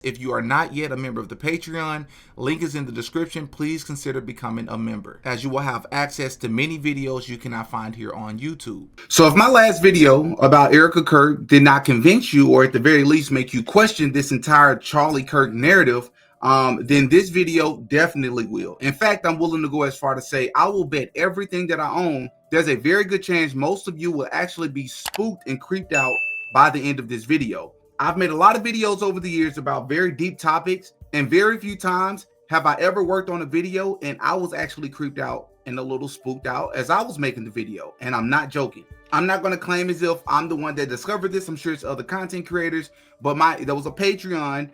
If you are not yet a member of the Patreon, link is in the description. Please consider becoming a member, as you will have access to many videos you cannot find here on YouTube. So if my last video about Erica Kirk did not convince you, or at the very least make you question this entire Charlie Kirk narrative, then this video definitely will. In fact, I'm willing to go as far to say I will bet everything that I own there's a very good chance most of you will actually be spooked and creeped out by the end of this video. I've made a lot of videos over the years about very deep topics, and very few times have I ever worked on a video and I was actually creeped out and a little spooked out as I was making the video, and I'm not joking. I'm not going to claim as if I'm the one that discovered this. I'm sure it's other content creators, but there was a Patreon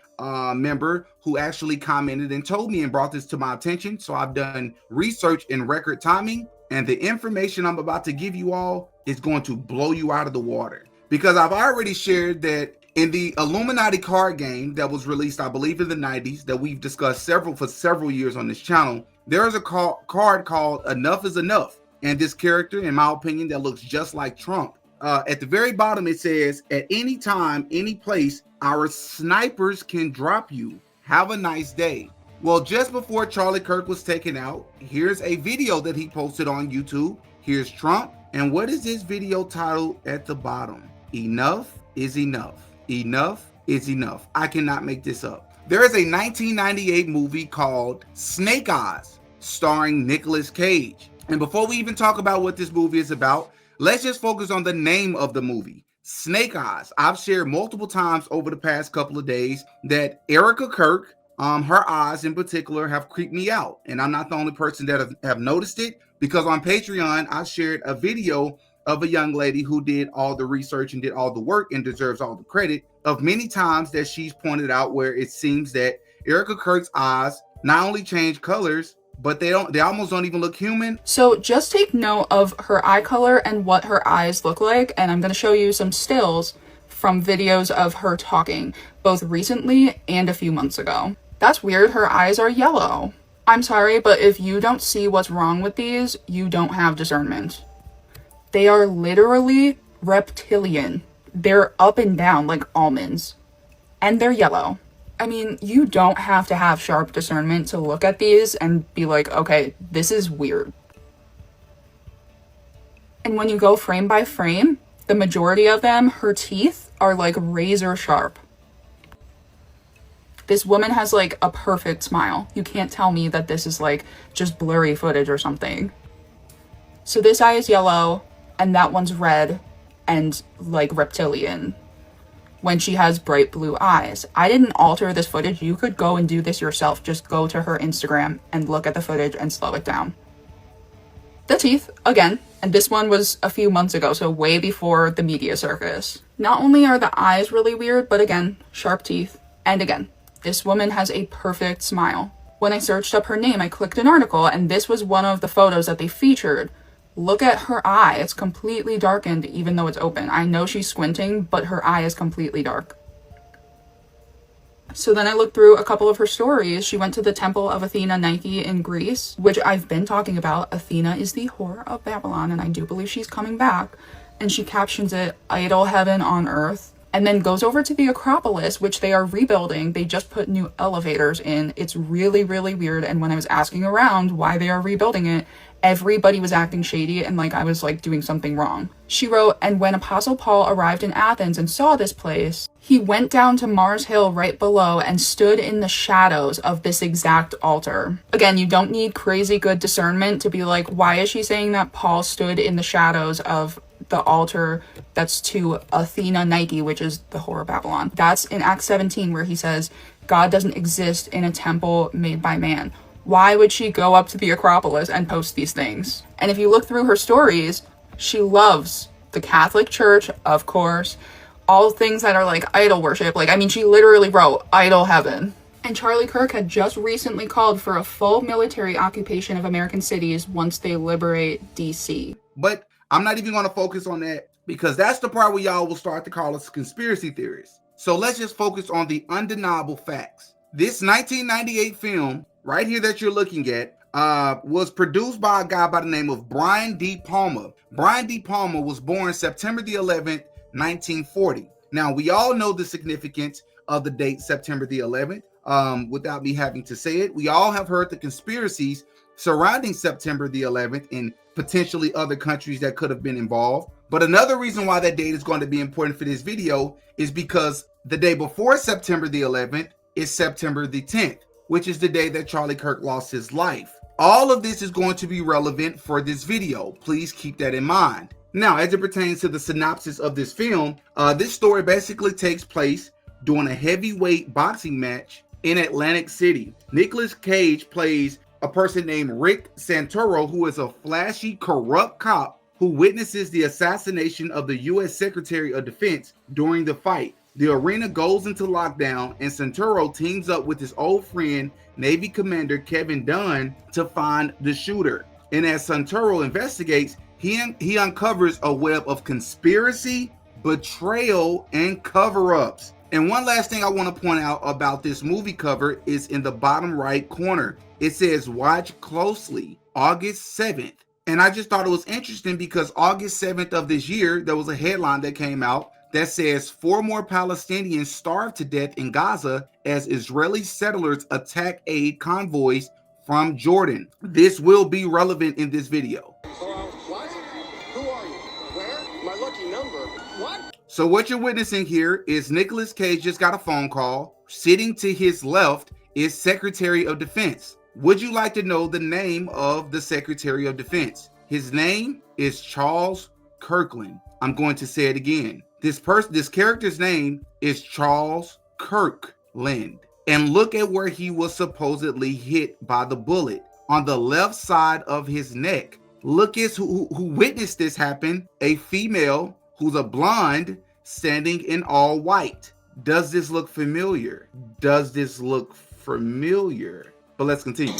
member who actually commented and told me and brought this to my attention. So I've done research in record timing, and the information I'm about to give you all is going to blow you out of the water, because I've already shared that in the Illuminati card game that was released, I believe, in the 90s, that we've discussed for several years on this channel, there is a card called Enough is Enough. And this character, in my opinion, that looks just like Trump. At the very bottom, it says, at any time, any place, our snipers can drop you. Have a nice day. Well, just before Charlie Kirk was taken out, here's a video that he posted on YouTube. Here's Trump. And what is this video titled at the bottom? Enough is enough. Enough is enough. I cannot make this up. There is a 1998 movie called Snake Eyes, starring Nicolas Cage. And before we even talk about what this movie is about, let's just focus on the name of the movie, Snake Eyes. I've shared multiple times over the past couple of days that Erica Kirk, her eyes in particular, have creeped me out. And I'm not the only person that have noticed it, because on Patreon, I shared a video of a young lady who did all the research and did all the work and deserves all the credit of many times that she's pointed out where it seems that Erica Kirk's eyes not only change colors, but they almost don't even look human. So just take note of her eye color and what her eyes look like, and I'm going to show you some stills from videos of her talking, both recently and a few months ago. That's weird, her eyes are yellow. I'm sorry, but if you don't see what's wrong with these, you don't have discernment. They are literally reptilian. They're up and down like almonds, and they're yellow. I mean, you don't have to have sharp discernment to look at these and be like, okay, this is weird. And when you go frame by frame, the majority of them, her teeth are like razor sharp. This woman has like a perfect smile. You can't tell me that this is like just blurry footage or something. So this eye is yellow, and that one's red and like reptilian when she has bright blue eyes. I didn't alter this footage. You could go and do this yourself. Just go to her Instagram and look at the footage and slow it down. The teeth, again, and this one was a few months ago, so way before the media circus. Not only are the eyes really weird, but again, sharp teeth. And again, this woman has a perfect smile. When I searched up her name, I clicked an article, and this was one of the photos that they featured. Look at her eye. It's completely darkened even though it's open. I know she's squinting, but her eye is completely dark. So then I looked through a couple of her stories. She went to the temple of Athena Nike in Greece, which I've been talking about. Athena is the whore of Babylon, and I do believe she's coming back. And she captions it, idol heaven on earth. And then goes over to the Acropolis, which they are rebuilding. They just put new elevators in. It's really, really weird. And when I was asking around why they are rebuilding it, everybody was acting shady and like I was like doing something wrong. She wrote, and when Apostle Paul arrived in Athens and saw this place, he went down to Mars Hill right below and stood in the shadows of this exact altar. Again, you don't need crazy good discernment to be like, why is she saying that Paul stood in the shadows of the altar that's to Athena Nike, which is the whore of Babylon? That's in Acts 17 where he says, God doesn't exist in a temple made by man. Why would she go up to the Acropolis and post these things? And if you look through her stories, she loves the Catholic Church, of course, all things that are like idol worship. Like, I mean, she literally wrote idol heaven. And Charlie Kirk had just recently called for a full military occupation of American cities once they liberate DC. But I'm not even going to focus on that, because that's the part where y'all will start to call us conspiracy theorists. So let's just focus on the undeniable facts. This 1998 film right here that you're looking at was produced by a guy by the name of Brian D. Palmer. Brian D. Palmer was born September the 11th, 1940. Now, we all know the significance of the date September the 11th. Without me having to say it, we all have heard the conspiracies surrounding September the 11th and potentially other countries that could have been involved. But another reason why that date is going to be important for this video is because the day before September the 11th is September the 10th, which is the day that Charlie Kirk lost his life. All of this is going to be relevant for this video. Please keep that in mind. Now, as it pertains to the synopsis of this film, this story basically takes place during a heavyweight boxing match in Atlantic City. Nicolas Cage plays a person named Rick Santoro, who is a flashy, corrupt cop who witnesses the assassination of the U.S. Secretary of Defense during the fight. The arena goes into lockdown, and Santoro teams up with his old friend, Navy Commander Kevin Dunn, to find the shooter. And as Santoro investigates, he uncovers a web of conspiracy, betrayal, and cover-ups. And one last thing I want to point out about this movie cover is in the bottom right corner. It says, "Watch closely, August 7th." And I just thought it was interesting because August 7th of this year, there was a headline that came out that says 4 more Palestinians starved to death in Gaza as Israeli settlers attack aid convoys from Jordan. This will be relevant in this video. What? Who are you? Where? My lucky number. What? So what you're witnessing here is Nicolas Cage just got a phone call. Sitting to his left is Secretary of Defense. Would you like to know the name of the Secretary of Defense? His name is Charles Kirkland. I'm going to say it again. This character's name is Charles Kirkland. And look at where he was supposedly hit by the bullet, on the left side of his neck. Look at who witnessed this happen. A female who's a blonde standing in all white. Does this look familiar? Does this look familiar? But let's continue.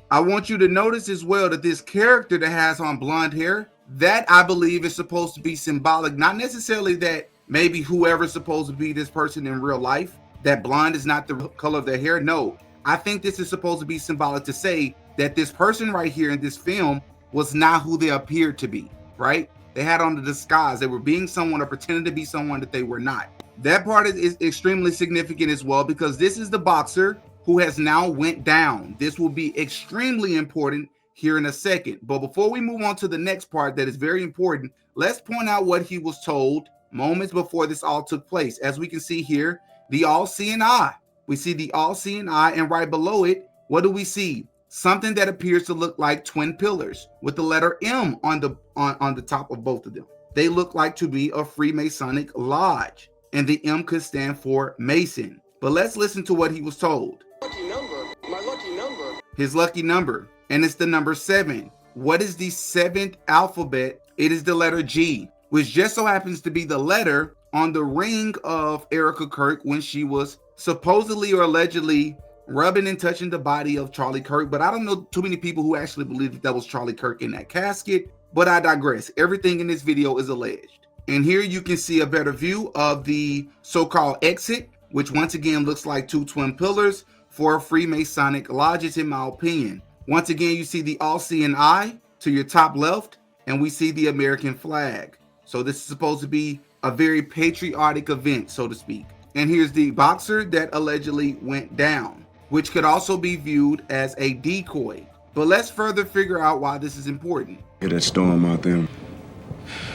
I want you to notice as well that this character that has on blonde hair, that I believe is supposed to be symbolic, not necessarily that maybe whoever's supposed to be this person in real life, that blonde is not the color of their hair. No, I think this is supposed to be symbolic to say that this person right here in this film was not who they appeared to be, right? They had on the disguise. They were being someone or pretending to be someone that they were not. That part is extremely significant as well, because this is the boxer who has now went down. This will be extremely important here in a second. But before we move on to the next part that is very important, let's point out what he was told moments before this all took place. As we can see here, the all-seeing eye. We see the all-seeing eye, and right below it, what do we see? Something that appears to look like twin pillars with the letter M on the top of both of them. They look like to be a Freemasonic lodge, and the M could stand for Mason. But let's listen to what he was told. Lucky number. My lucky number. His lucky number, and it's the number 7. What is the 7th alphabet? It is the letter G, which just so happens to be the letter on the ring of Erica Kirk when she was supposedly or allegedly rubbing and touching the body of Charlie Kirk. But I don't know too many people who actually believe that was Charlie Kirk in that casket. But I digress. Everything in this video is alleged. And here you can see a better view of the so-called exit, which once again looks like 2 twin pillars for Freemasonic lodges, in my opinion. Once again, you see the all-seeing eye to your top left, and we see the American flag. So this is supposed to be a very patriotic event, so to speak. And here's the boxer that allegedly went down, which could also be viewed as a decoy. But let's further figure out why this is important. Hear that storm out there?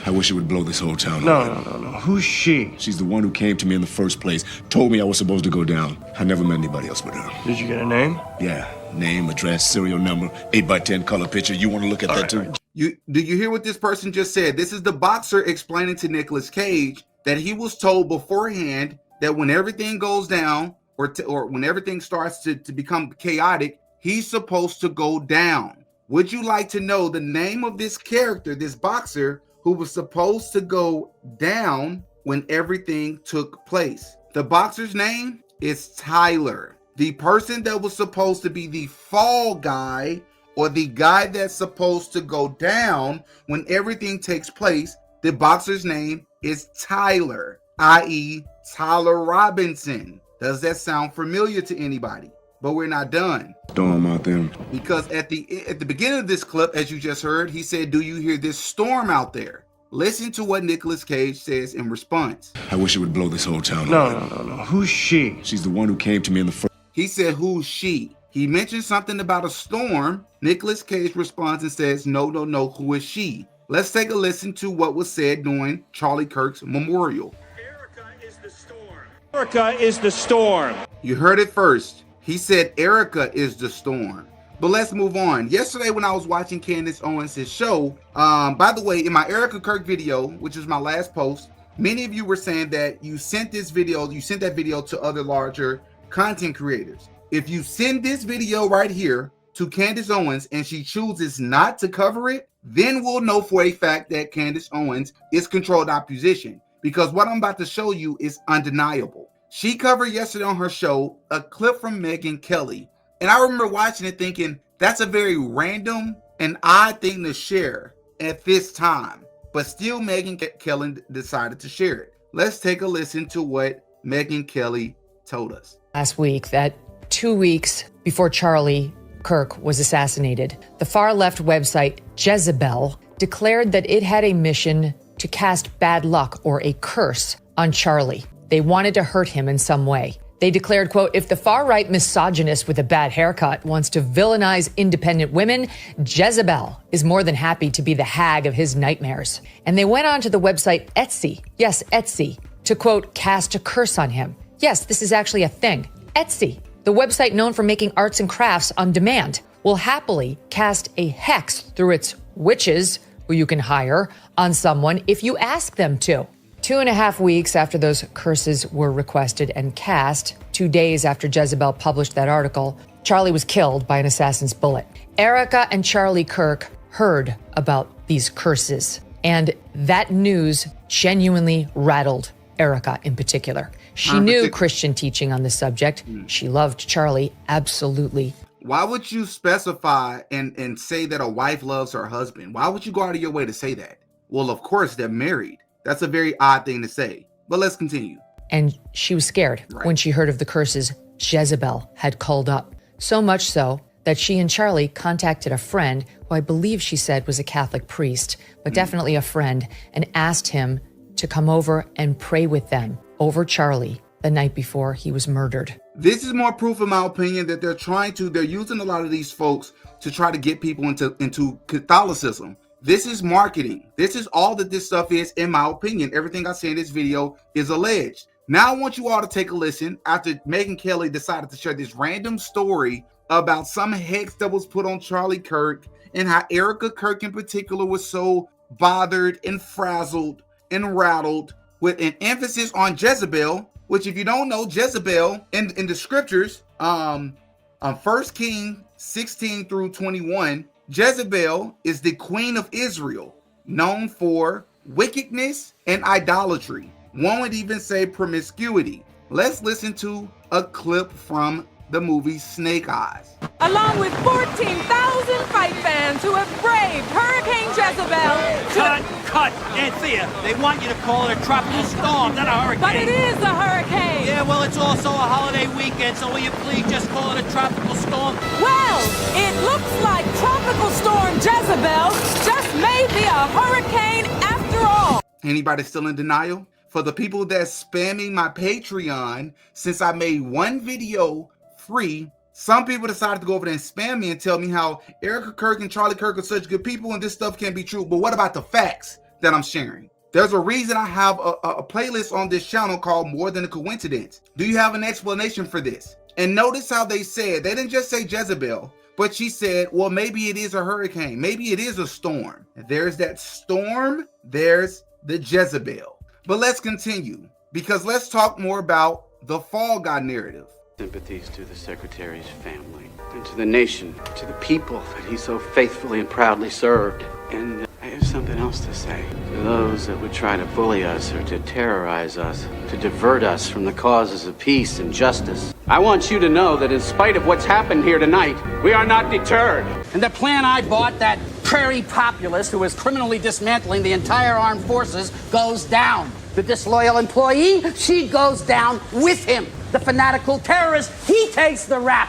I wish it would blow this whole town up. No. Who's she? She's the one who came to me in the first place, told me I was supposed to go down. I never met anybody else but her. Did you get a name? Yeah, name, address, serial number, 8x10 color picture. You want to look at that too? Right. Do you hear what this person just said? This is the boxer explaining to Nicolas Cage that he was told beforehand that when everything goes down or when everything starts to become chaotic, he's supposed to go down. Would you like to know the name of this character, this boxer, who was supposed to go down when everything took place? The boxer's name is Tyler. The person that was supposed to be the fall guy, or the guy that's supposed to go down when everything takes place, the boxer's name is Tyler, i.e. Tyler Robinson. Does that sound familiar to anybody? But we're not done. Storm out there. Because at the beginning of this clip, as you just heard, he said, "Do you hear this storm out there?" Listen to what Nicolas Cage says in response. I wish it would blow this whole town No, away. no. Who's she? She's the one who came to me in the first. He said, who's she? He mentioned something about a storm. Nicolas Cage responds and says, no, who is she? Let's take a listen to what was said during Charlie Kirk's memorial. Erica is the storm. Erica is the storm. You heard it first. He said Erica is the storm. But let's move on. Yesterday when I was watching Candace Owens' show, by the way, in my Erica Kirk video, which is my last post, many of you were saying that you sent that video to other larger content creators. If you send this video right here to Candace Owens and she chooses not to cover it, then we'll know for a fact that Candace Owens is controlled opposition, because what I'm about to show you is undeniable. She covered yesterday on her show a clip from Megyn Kelly. And I remember watching it thinking, that's a very random and odd thing to share at this time. But still, Megyn Kelly decided to share it. Let's take a listen to what Megyn Kelly told us. Last week, that 2 weeks before Charlie Kirk was assassinated, the far-left website Jezebel declared that it had a mission to cast bad luck or a curse on Charlie. They wanted to hurt him in some way. They declared, quote, if the far-right misogynist with a bad haircut wants to villainize independent women, Jezebel is more than happy to be the hag of his nightmares. And they went on to the website Etsy, yes, Etsy, to, quote, cast a curse on him. Yes, this is actually a thing. Etsy, the website known for making arts and crafts on demand, will happily cast a hex through its witches, who you can hire, on someone if you ask them to. 2.5 weeks after those curses were requested and cast, 2 days after Jezebel published that article, Charlie was killed by an assassin's bullet. Erica and Charlie Kirk heard about these curses, and that news genuinely rattled Erica in particular. She knew Christian teaching on the subject. She loved Charlie, absolutely. Why would you specify and say that a wife loves her husband? Why would you go out of your way to say that? Well, of course, they're married. That's a very odd thing to say. But let's continue. And she was scared when she heard of the curses Jezebel had called up. So much so that she and Charlie contacted a friend, who I believe she said was a Catholic priest, but definitely a friend, and asked him to come over and pray with them over Charlie the night before he was murdered. This is more proof, in my opinion, that they're using a lot of these folks to try to get people into Catholicism. This is marketing. This is all that this stuff is, in my opinion. Everything I say in this video is alleged. Now I want you all to take a listen after Megyn Kelly decided to share this random story about some hex that was put on Charlie Kirk and how Erica Kirk in particular was so bothered and frazzled and rattled, with an emphasis on Jezebel, which, if you don't know, Jezebel in the scriptures, on 1 Kings 16 through 21, Jezebel is the queen of Israel, known for wickedness and idolatry. One would even say promiscuity. Let's listen to a clip from the movie Snake Eyes. Along with 14,000 fight fans who have braved Hurricane Jezebel. Cut! Anthea, they want you to call it a tropical storm, not a hurricane. But it is a hurricane. Yeah, well, it's also a holiday weekend, so will you please just call it a tropical storm? Well, it looks like Tropical Storm Jezebel just may be a hurricane after all. Anybody still in denial? For the people that's spamming my Patreon, since I made one video free, some people decided to go over there and spam me and tell me how Erica Kirk and Charlie Kirk are such good people and this stuff can't be true. But what about the facts that I'm sharing? There's a reason I have a playlist on this channel called More Than a Coincidence. Do you have an explanation for this? And notice how they said, they didn't just say Jezebel, but she said, well, maybe it is a hurricane. Maybe it is a storm. There's that storm. There's the Jezebel. But let's continue, because let's talk more about the Fall Guy narrative. Sympathies to the Secretary's family, and to the nation, to the people that he so faithfully and proudly served. And I have something else to say to those that would try to bully us or to terrorize us, to divert us from the causes of peace and justice. I want you to know that in spite of what's happened here tonight, we are not deterred. And the plan I bought, that prairie populist who is criminally dismantling the entire armed forces, goes down. The disloyal employee, she goes down with him. The fanatical terrorist, he takes the rap.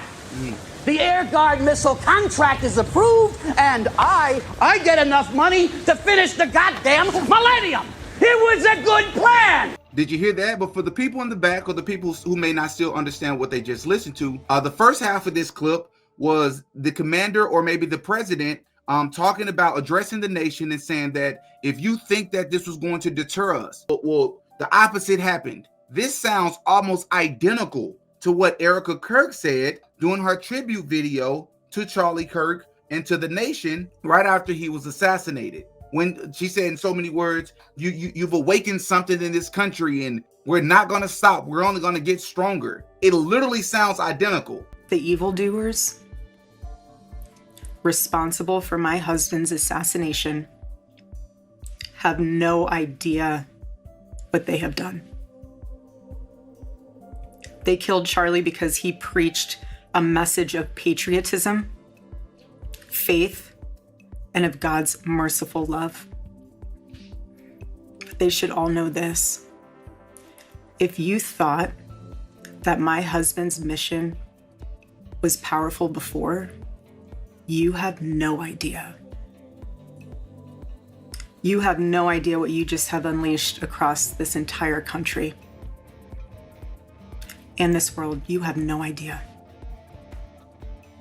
The Air Guard missile contract is approved, and I get enough money to finish the goddamn Millennium. It was a good plan. Did you hear that? But for the people in the back, or the people who may not still understand what they just listened to, the first half of this clip was the commander, or maybe the president, talking about addressing the nation and saying that if you think that this was going to deter us, well, the opposite happened. This sounds almost identical to what Erica Kirk said during her tribute video to Charlie Kirk and to the nation right after he was assassinated. When she said in so many words, you've awakened something in this country and we're not going to stop. We're only going to get stronger. It literally sounds identical. The evildoers responsible for my husband's assassination have no idea what they have done. They killed Charlie because he preached a message of patriotism, faith, and of God's merciful love. But they should all know this. If you thought that my husband's mission was powerful before, you have no idea. You have no idea what you just have unleashed across this entire country and this world. You have no idea.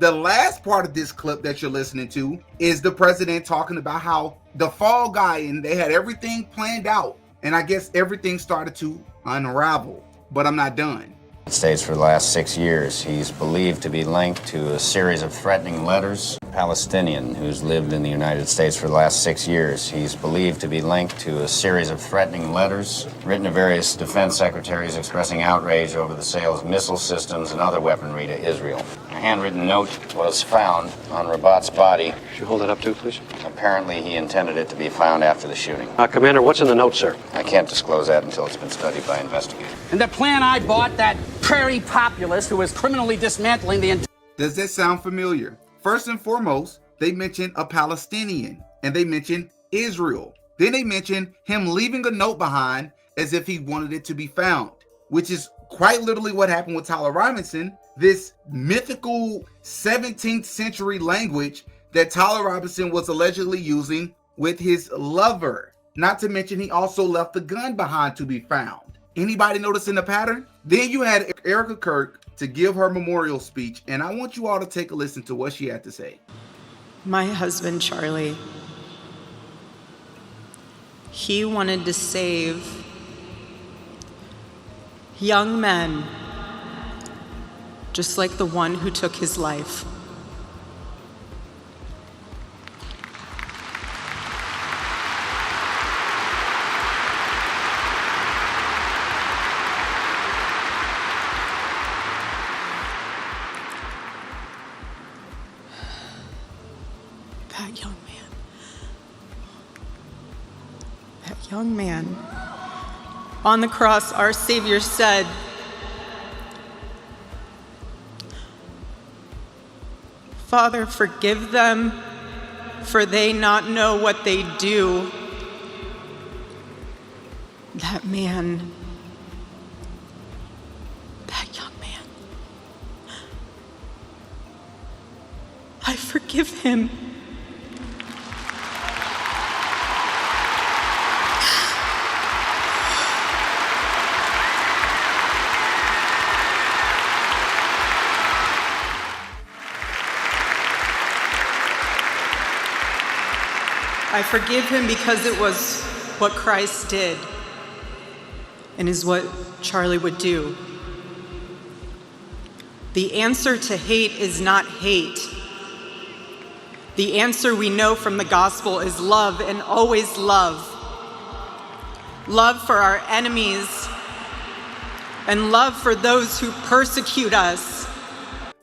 The last part of this clip that you're listening to is the president talking about how the fall guy, and they had everything planned out. And I guess everything started to unravel, but I'm not done. States for the last 6 years. He's believed to be linked to a series of threatening letters. A Palestinian who's lived in the United States for the last 6 years. He's believed to be linked to a series of threatening letters written to various defense secretaries expressing outrage over the sale of missile systems and other weaponry to Israel. A handwritten note was found on Rabat's body. Could you hold it up too, please? Apparently he intended it to be found after the shooting. Commander, what's in the note, sir? I can't disclose that until it's been studied by investigators. And the plan I bought, that prairie populist who was criminally dismantling the entire... Does that sound familiar? First and foremost, they mentioned a Palestinian, and they mentioned Israel. Then they mentioned him leaving a note behind as if he wanted it to be found, which is quite literally what happened with Tyler Robinson, this mythical 17th century language that Tyler Robinson was allegedly using with his lover. Not to mention he also left the gun behind to be found. Anybody noticing the pattern? Then you had Erica Kirk to give her memorial speech, and I want you all to take a listen to what she had to say. My husband, Charlie, he wanted to save young men just like the one who took his life. That young man, on the cross, our Savior said, "Father, forgive them, for they not know what they do." That young man, I forgive him. I forgive him because it was what Christ did and is what Charlie would do. The answer to hate is not hate. The answer we know from the gospel is love, and always love. Love for our enemies and love for those who persecute us.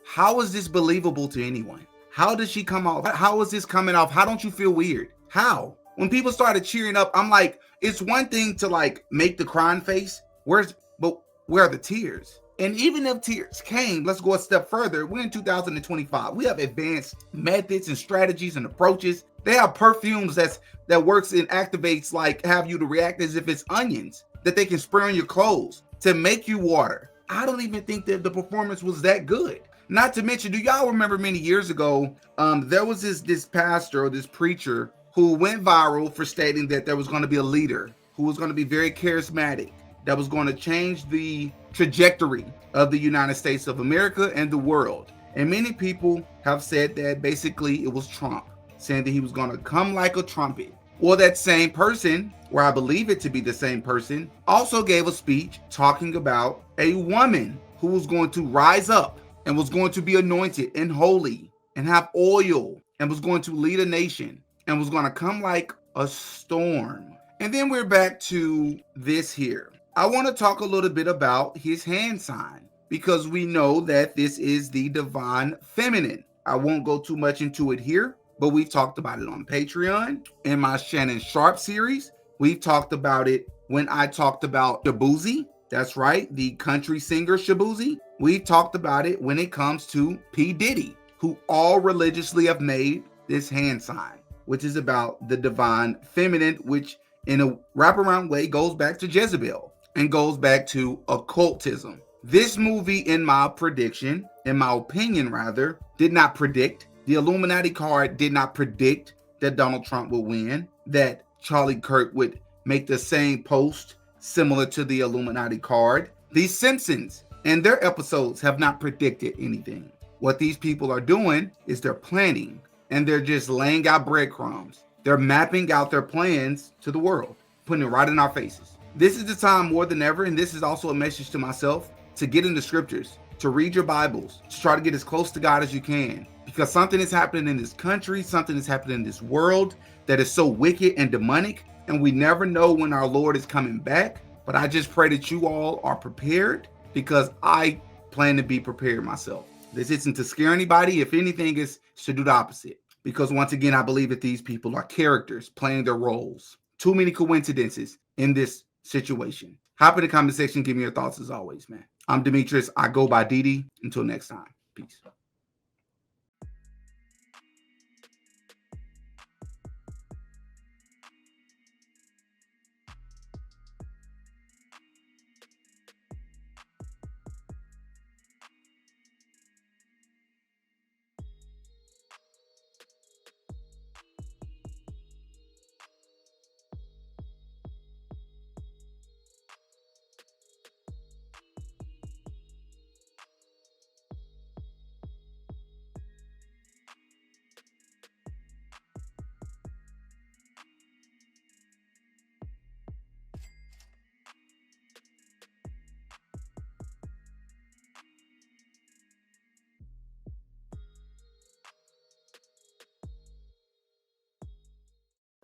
How is this believable to anyone? How does she come off? How is this coming off? How don't you feel weird? How? When people started cheering up, I'm like, it's one thing to like make the crying face. But where are the tears? And even if tears came, let's go a step further. We're in 2025. We have advanced methods and strategies and approaches. They have perfumes that works and activates, like have you to react as if it's onions that they can spray on your clothes to make you water. I don't even think that the performance was that good. Not to mention, do y'all remember many years ago, there was this pastor or this preacher who went viral for stating that there was going to be a leader who was going to be very charismatic, that was going to change the trajectory of the United States of America and the world. And many people have said that basically it was Trump, saying that he was going to come like a trumpet. Well, that same person, or I believe it to be the same person, also gave a speech talking about a woman who was going to rise up and was going to be anointed and holy and have oil and was going to lead a nation and was going to come like a storm. And then we're back to this here. I want to talk a little bit about his hand sign, because we know that this is the divine feminine. I won't go too much into it here, but we've talked about it on Patreon in my Shannon Sharp series. We've talked about it when I talked about Shabuzi. That's right, the country singer Shabuzi. We've talked about it when it comes to P. Diddy, who all religiously have made this hand sign, which is about the divine feminine, which in a wraparound way goes back to Jezebel and goes back to occultism. This movie, in my prediction, in my opinion rather, did not predict. The Illuminati card did not predict that Donald Trump would win, that Charlie Kirk would make the same post similar to the Illuminati card. The Simpsons and their episodes have not predicted anything. What these people are doing is they're planning, and they're just laying out breadcrumbs. They're mapping out their plans to the world, putting it right in our faces. This is the time more than ever, and this is also a message to myself, to get in the scriptures, to read your Bibles, to try to get as close to God as you can, because something is happening in this country, something is happening in this world that is so wicked and demonic, and we never know when our Lord is coming back. But I just pray that you all are prepared, because I plan to be prepared myself. This isn't to scare anybody. If anything, is to do the opposite. Because once again, I believe that these people are characters playing their roles. Too many coincidences in this situation. Hop in the comment section. Give me your thoughts as always, man. I'm Demetrius. I go by Didi. Until next time. Peace.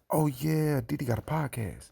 Oh yeah, Didi got a podcast.